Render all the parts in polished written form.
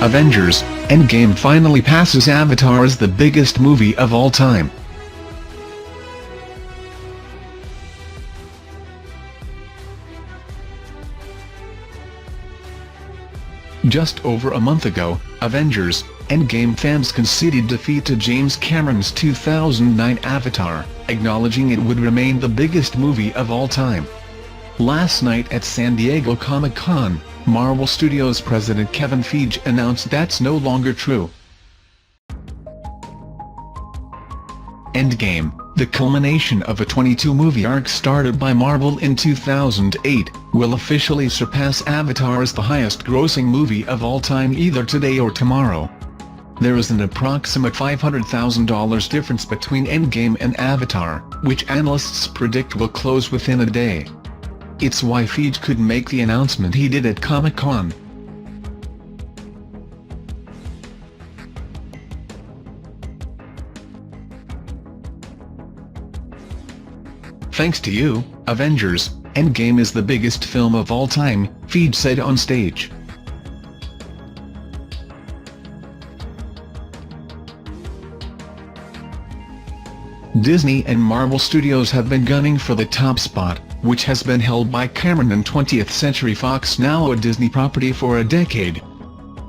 Avengers Endgame finally passes Avatar as the biggest movie of all time. Just over a month ago, Avengers Endgame fans conceded defeat to James Cameron's 2009 Avatar, acknowledging it would remain the biggest movie of all time. Last night at San Diego Comic-Con, Marvel Studios president Kevin Feige announced that's no longer true. Endgame, the culmination of a 22-movie arc started by Marvel in 2008, will officially surpass Avatar as the highest-grossing movie of all time either today or tomorrow. There is an approximate $500,000 difference between Endgame and Avatar, which analysts predict will close within a day. It's why Feige could make the announcement he did at Comic-Con. "Thanks to you, Avengers, Endgame is the biggest film of all time," Feige said on stage. Disney and Marvel Studios have been gunning for the top spot, which has been held by Cameron and 20th Century Fox, now a Disney property, for a decade.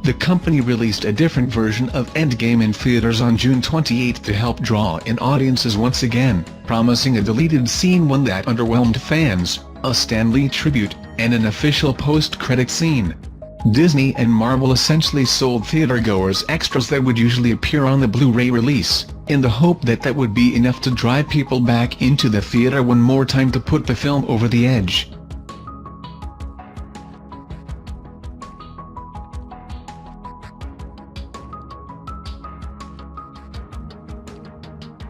The company released a different version of Endgame in theaters on June 28 to help draw in audiences once again, promising a deleted scene one that underwhelmed fans, a Stan Lee tribute, and an official post-credit scene. Disney and Marvel essentially sold theatergoers extras that would usually appear on the Blu-ray release, in the hope that that would be enough to drive people back into the theater one more time to put the film over the edge.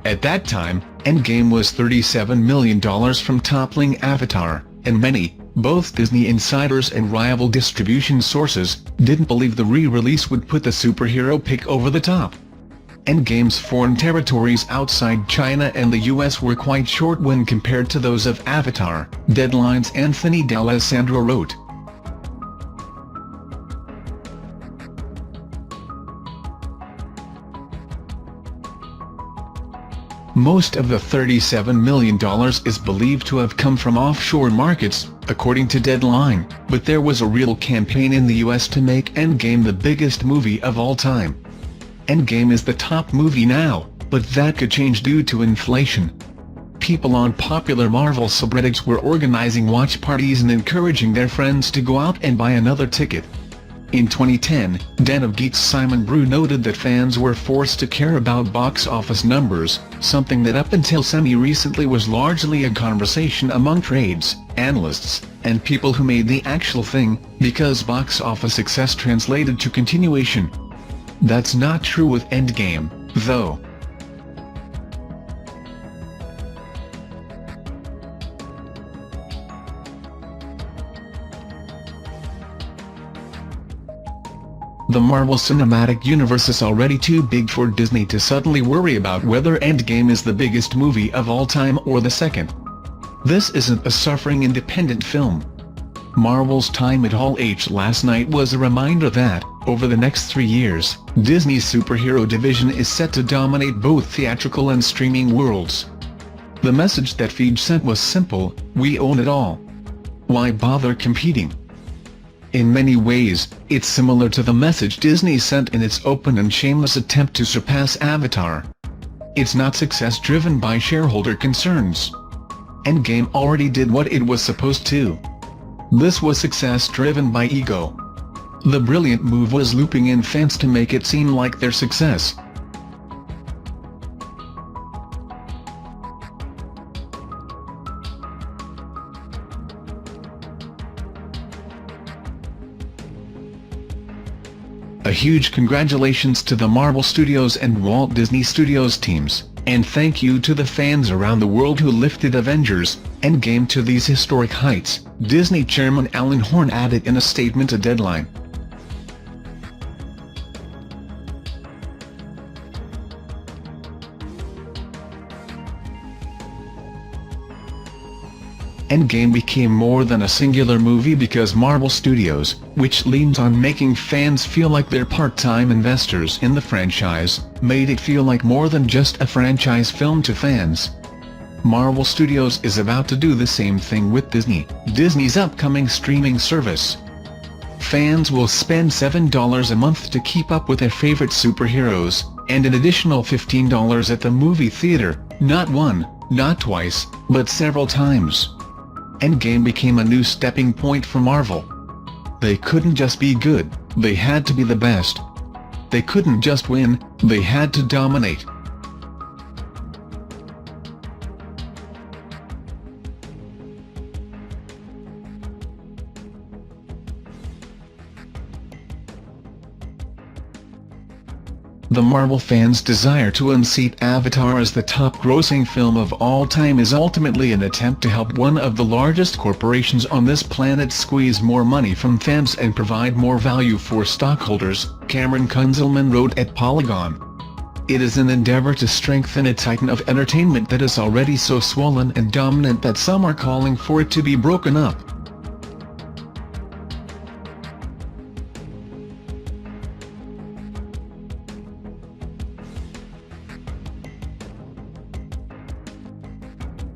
At that time, Endgame was $37 million from toppling Avatar, and many, both Disney insiders and rival distribution sources, didn't believe the re-release would put the superhero pick over the top. Endgame's foreign territories outside China and the US were quite short when compared to those of Avatar, Deadline's Anthony D'Alessandro wrote. Most of the $37 million is believed to have come from offshore markets, according to Deadline, but there was a real campaign in the US to make Endgame the biggest movie of all time. Endgame is the top movie now, but that could change due to inflation. People on popular Marvel subreddits were organizing watch parties and encouraging their friends to go out and buy another ticket. In 2010, Den of Geeks' Simon Brew noted that fans were forced to care about box office numbers, something that up until semi-recently was largely a conversation among trades, analysts, and people who made the actual thing, because box office success translated to continuation. That's not true with Endgame, though. The Marvel Cinematic Universe is already too big for Disney to suddenly worry about whether Endgame is the biggest movie of all time or the second. This isn't a suffering independent film. Marvel's time at Hall H last night was a reminder that, over the next 3 years, Disney's superhero division is set to dominate both theatrical and streaming worlds. The message that Feige sent was simple: we own it all. Why bother competing? In many ways, it's similar to the message Disney sent in its open and shameless attempt to surpass Avatar. It's not success driven by shareholder concerns. Endgame already did what it was supposed to. This was success driven by ego. The brilliant move was looping in fans to make it seem like their success. A huge congratulations to the Marvel Studios and Walt Disney Studios teams, and thank you to the fans around the world who lifted Avengers Endgame to these historic heights, Disney chairman Alan Horn added in a statement to Deadline. Endgame became more than a singular movie because Marvel Studios, which leans on making fans feel like they're part-time investors in the franchise, made it feel like more than just a franchise film to fans. Marvel Studios is about to do the same thing with Disney's upcoming streaming service. Fans will spend $7 a month to keep up with their favorite superheroes, and an additional $15 at the movie theater, not one, not twice, but several times. Endgame became a new stepping point for Marvel. They couldn't just be good, they had to be the best. They couldn't just win, they had to dominate. The Marvel fans' desire to unseat Avatar as the top-grossing film of all time is ultimately an attempt to help one of the largest corporations on this planet squeeze more money from fans and provide more value for stockholders, Cameron Kunzelman wrote at Polygon. It is an endeavor to strengthen a titan of entertainment that is already so swollen and dominant that some are calling for it to be broken up.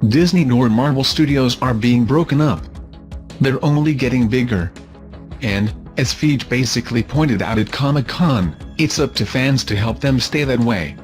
Disney nor Marvel Studios are being broken up. They're only getting bigger. And, as Feige basically pointed out at Comic-Con, it's up to fans to help them stay that way.